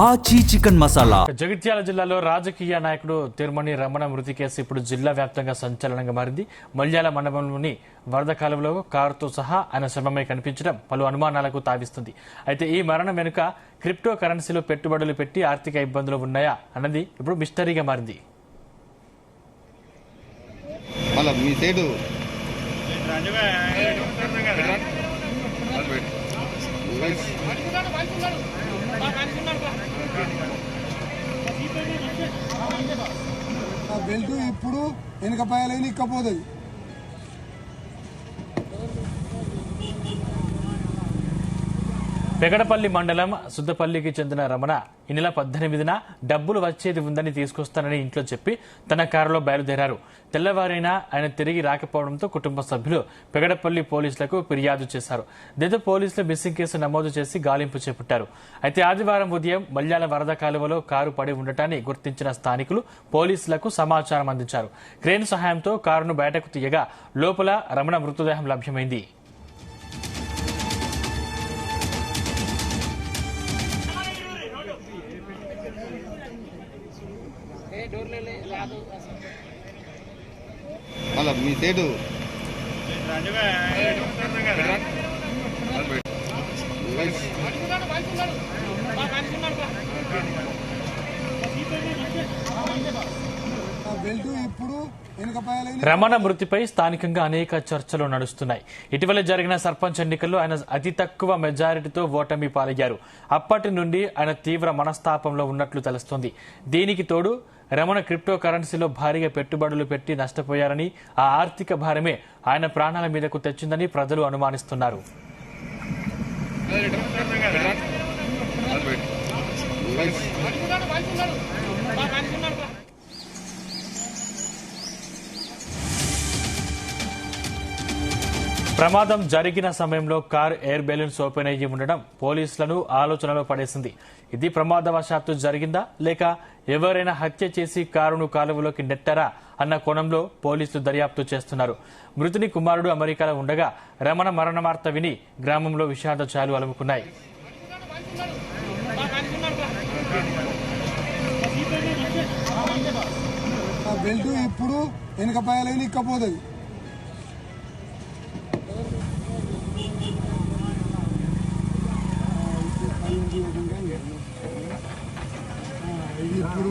ఆచి చికెన్ మసాలా. జగిత్యాల జిల్లాలో రాజకీయ నాయకుడు తిరుమణి రమణ మృతి కేసు ఇప్పుడు జిల్లా వ్యాప్తంగా సంచలనంగా మారింది. మల్యాల మండలంలోని వరద కాలువలో కారుతో సహా ఆయన శవమై కనిపించడం పలు అనుమానాలకు తావిస్తుంది. అయితే ఈ మరణం వెనుక క్రిప్టో కరెన్సీలో పెట్టుబడులు పెట్టి ఆర్థిక ఇబ్బందులు ఉన్నాయా అన్నది ఇప్పుడు మిస్టరీగా మారింది. బెల్ట్ ఇప్పుడు వెనుక పాయలైన ఇక్కపోతుంది. పెగడపల్లి మండలం సుద్దపల్లికి చెందిన రమణ ఈ నెల 18న డబ్బులు వచ్చేది ఉందని తీసుకొస్తానని ఇంట్లో చెప్పి తన కారులో బయలుదేరారు. తెల్లవారైనా ఆయన తిరిగి రాకపోవడంతో కుటుంబ సభ్యులు పెగడపల్లి పోలీసులకు ఫిర్యాదు చేశారు. దీంతో పోలీసులు మిస్సింగ్ కేసు నమోదు చేసి గాలింపు చేపట్టారు. అయితే ఆదివారం ఉదయం మల్యాల వరద కాలువలో కారు పడి ఉండటాన్ని గుర్తించిన స్థానికులు పోలీసులకు సమాచారం అందించారు. క్రేన్ సహాయంతో కారును బయటకు తీయగా లోపల రమణ మృతదేహం లభ్యమైంది. మీ సైడు రమణ మృతిపై స్థానికంగా అనేక చర్చలు నడుస్తున్నాయి. ఇటీవల జరిగిన సర్పంచ్ ఎన్నికల్లో ఆయన అతి తక్కువ మెజారిటీతో ఓటమి పాలయ్యారు. అప్పటి నుండి ఆయన తీవ్ర మనస్తాపంలో ఉన్నట్లు తెలుస్తోంది. దీనికి తోడు రమణ క్రిప్టో కరెన్సీలో భారీగా పెట్టుబడులు పెట్టి నష్టపోయారని, ఆ ఆర్థిక భారమే ఆయన ప్రాణాల మీదకు తెచ్చిందని ప్రజలు అనుమానిస్తున్నారు. ప్రమాదం జరిగిన సమయంలో కార్ ఎయిర్ బెలూన్స్ ఓపెన్ అయ్యి ఉండడం పోలీసులను ఆలోచనలో పడేసింది. ఇది ప్రమాదవశాత్తు జరిగిందా లేక ఎవరైనా హత్య చేసి కారును కాలువలోకి నెట్టారా అన్న కోణంలో పోలీసులు దర్యాప్తు చేస్తున్నారు. మృతుని కుమారుడు అమెరికాలో ఉండగా రమణ మరణ వార్త విని గ్రామంలో విషాద ఛాయలు అలుముకున్నాయి. బెల్ట్ ఇప్పుడు వెనుక పాయలైన ఇక్కపోతుంది. ఇప్పుడు